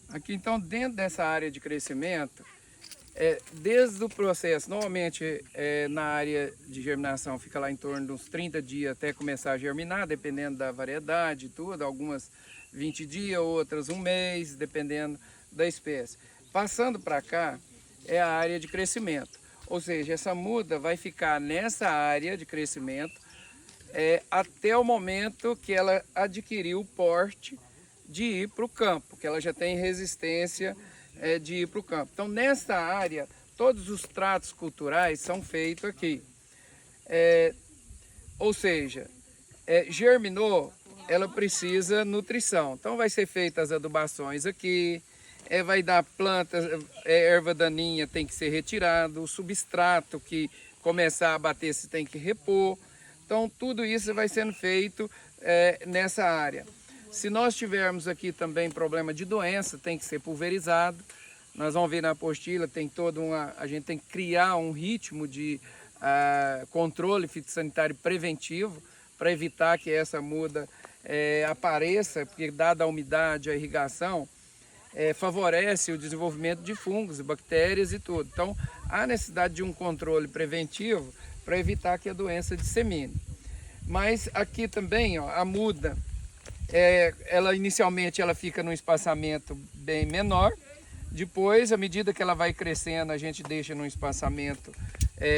Aqui então, dentro dessa área de crescimento, desde o processo, normalmente na área de germinação fica lá em torno de uns 30 dias até começar a germinar, dependendo da variedade e tudo, algumas 20 dias, outras um mês, dependendo da espécie. Passando para cá é a área de crescimento, ou seja, essa muda vai ficar nessa área de crescimento até o momento que ela adquiriu o porte de ir para o campo, que ela já tem resistência de ir para o campo. Então, nessa área, todos os tratos culturais são feitos aqui. Ou seja, germinou, ela precisa nutrição. Então, vai ser feitas as adubações aqui, vai dar plantas, erva daninha tem que ser retirado, o substrato que começar a bater se tem que repor. Então, tudo isso vai sendo feito nessa área. Se nós tivermos aqui também problema de doença, tem que ser pulverizado. Nós vamos ver na apostila, tem a gente tem que criar um ritmo de controle fitossanitário preventivo para evitar que essa muda apareça, porque dada a umidade, a irrigação, favorece o desenvolvimento de fungos, bactérias e tudo. Então, há necessidade de um controle preventivo para evitar que a doença dissemine. Mas aqui também, ó, a muda, ela inicialmente ela fica num espaçamento bem menor. Depois, à medida que ela vai crescendo, a gente deixa num espaçamento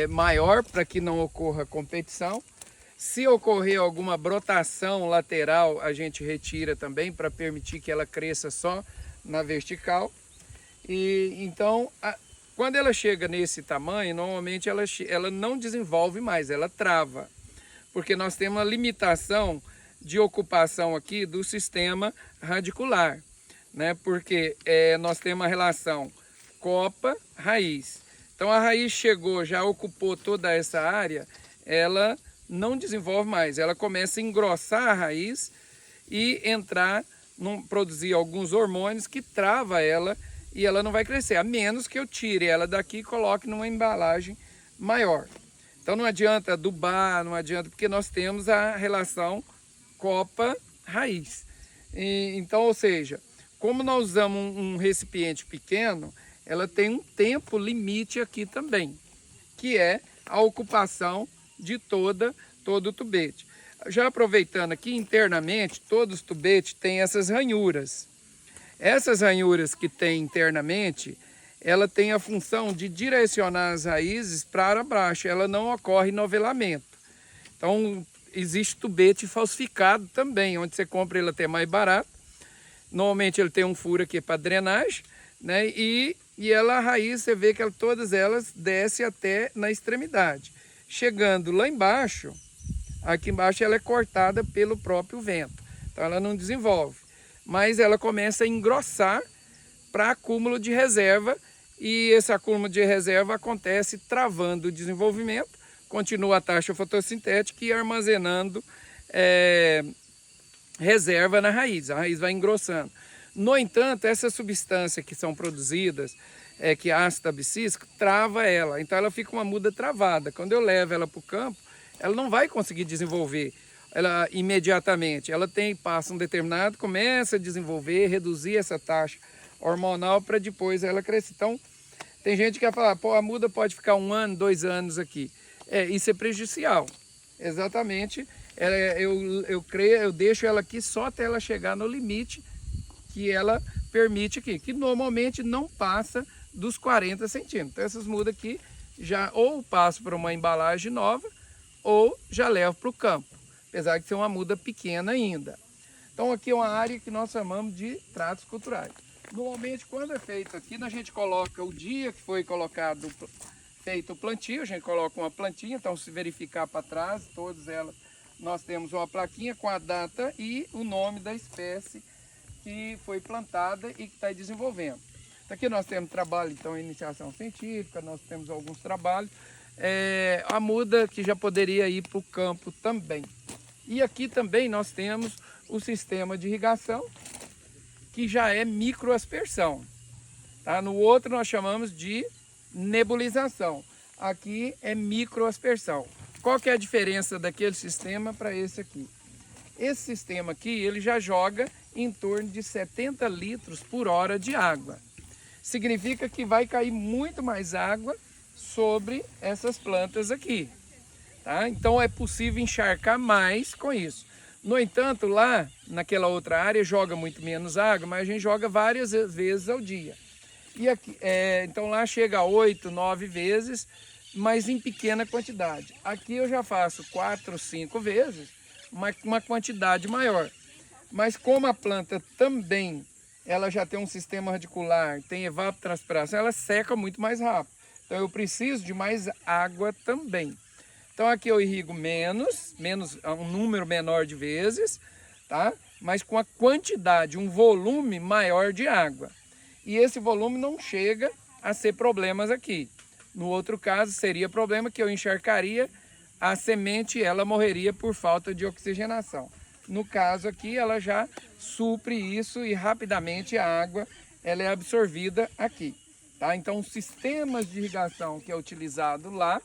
maior para que não ocorra competição. Se ocorrer alguma brotação lateral, a gente retira também para permitir que ela cresça só na vertical. E então, quando ela chega nesse tamanho, normalmente ela não desenvolve mais, ela trava. Porque nós temos uma limitação de ocupação aqui do sistema radicular, né? Porque nós temos uma relação copa-raiz. Então a raiz chegou, já ocupou toda essa área, ela não desenvolve mais, ela começa a engrossar a raiz e produzir alguns hormônios que trava ela e ela não vai crescer, a menos que eu tire ela daqui e coloque numa embalagem maior. Então não adianta adubar, não adianta, porque nós temos a relação copa-raiz. Então, ou seja, como nós usamos um recipiente pequeno, ela tem um tempo limite aqui também, que é a ocupação de todo o tubete. Já aproveitando aqui, internamente, todos os tubetes têm essas ranhuras. Essas ranhuras que tem internamente, ela tem a função de direcionar as raízes para baixo, ela não ocorre novelamento. Então, existe tubete falsificado também, onde você compra ele até mais barato. Normalmente ele tem um furo aqui para drenagem, né? E a raiz, você vê que todas elas descem até na extremidade. Chegando lá embaixo, aqui embaixo ela é cortada pelo próprio vento. Então ela não desenvolve, mas ela começa a engrossar para acúmulo de reserva, e esse acúmulo de reserva acontece travando o desenvolvimento, continua a taxa fotossintética e armazenando reserva na raiz, a raiz vai engrossando. No entanto, essas substâncias que são produzidas, que é ácido abscísico, trava ela, então ela fica uma muda travada. Quando eu levo ela para o campo, ela não vai conseguir desenvolver ela imediatamente, ela passa um determinado, começa a desenvolver, reduzir essa taxa hormonal para depois ela crescer. Então, tem gente que vai falar, pô, a muda pode ficar 1 ano, 2 anos aqui. Isso é prejudicial. Exatamente, eu deixo ela aqui só até ela chegar no limite que ela permite aqui, que normalmente não passa dos 40 centímetros. Então, essas mudas aqui já ou passo para uma embalagem nova ou já levo para o campo, apesar de ser uma muda pequena ainda. Então, aqui é uma área que nós chamamos de tratos culturais. Normalmente, quando é feito aqui, a gente coloca o dia que foi feito o plantio, a gente coloca uma plantinha, então se verificar para trás, todas elas, nós temos uma plaquinha com a data e o nome da espécie que foi plantada e que está desenvolvendo. Aqui nós temos trabalho, então, iniciação científica, nós temos alguns trabalhos, a muda que já poderia ir para o campo também. E aqui também nós temos o sistema de irrigação, que já é microaspersão. Tá? No outro nós chamamos de nebulização. Aqui é microaspersão. Qual que é a diferença daquele sistema para esse aqui? Esse sistema aqui, ele já joga em torno de 70 litros por hora de água. Significa que vai cair muito mais água sobre essas plantas aqui, tá? Então é possível encharcar mais com isso. No entanto, lá naquela outra área joga muito menos água, mas a gente joga várias vezes ao dia. E aqui, então lá chega a 8, 9 vezes, mas em pequena quantidade. Aqui eu já faço 4, 5 vezes, uma quantidade maior. Mas como a planta também, ela já tem um sistema radicular, tem evapotranspiração, ela seca muito mais rápido. Então eu preciso de mais água também. Então aqui eu irrigo menos, um número menor de vezes, tá? Mas com a quantidade, um volume maior de água. E esse volume não chega a ser problemas aqui. No outro caso seria problema que eu encharcaria, a semente ela morreria por falta de oxigenação. No caso aqui ela já supre isso e rapidamente a água ela é absorvida aqui. Tá? Então os sistemas de irrigação que é utilizado lá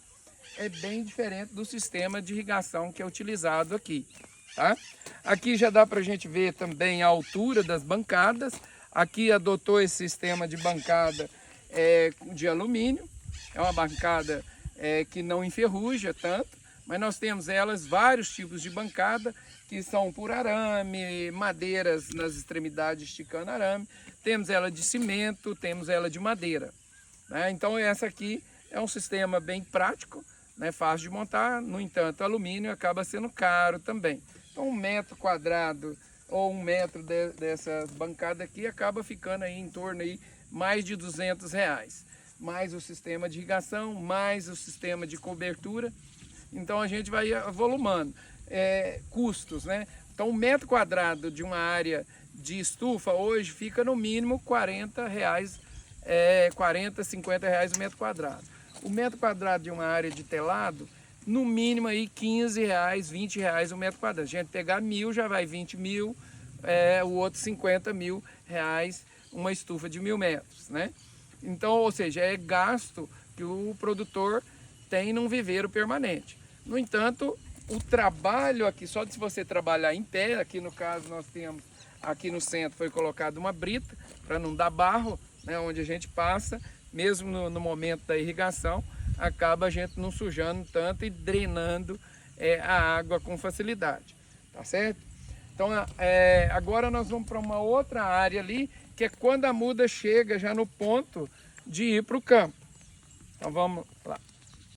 é bem diferente do sistema de irrigação que é utilizado aqui. Tá? Aqui já dá para a gente ver também a altura das bancadas. Aqui adotou esse sistema de bancada de alumínio. É uma bancada que não enferruja tanto, mas nós temos vários tipos de bancada, que são por arame, madeiras nas extremidades esticando arame. Temos ela de cimento, temos ela de madeira. Né? Então essa aqui é um sistema bem prático, né? Fácil de montar, no entanto, alumínio acaba sendo caro também. Então 1 metro quadrado ou 1 metro dessas bancadas aqui acaba ficando aí em torno aí mais de R$200. Mais o sistema de irrigação, mais o sistema de cobertura. Então a gente vai avolumando. Custos, né? Então 1 metro quadrado de uma área de estufa hoje fica no mínimo R$40, 50 reais o metro quadrado. O metro quadrado de uma área de telado, no mínimo aí 15 reais, 20 reais o metro quadrado. A gente pegar 1.000 já vai 20 mil, o outro 50 mil reais uma estufa de 1.000 metros, né? Então, ou seja, é gasto que o produtor tem num viveiro permanente. No entanto, o trabalho aqui, só de você trabalhar em pé, aqui no caso nós temos, aqui no centro foi colocada uma brita para não dar barro, né, onde a gente passa, mesmo no momento da irrigação, acaba a gente não sujando tanto e drenando a água com facilidade, tá certo? Então agora nós vamos para uma outra área ali, que é quando a muda chega já no ponto de ir para o campo. Então vamos lá.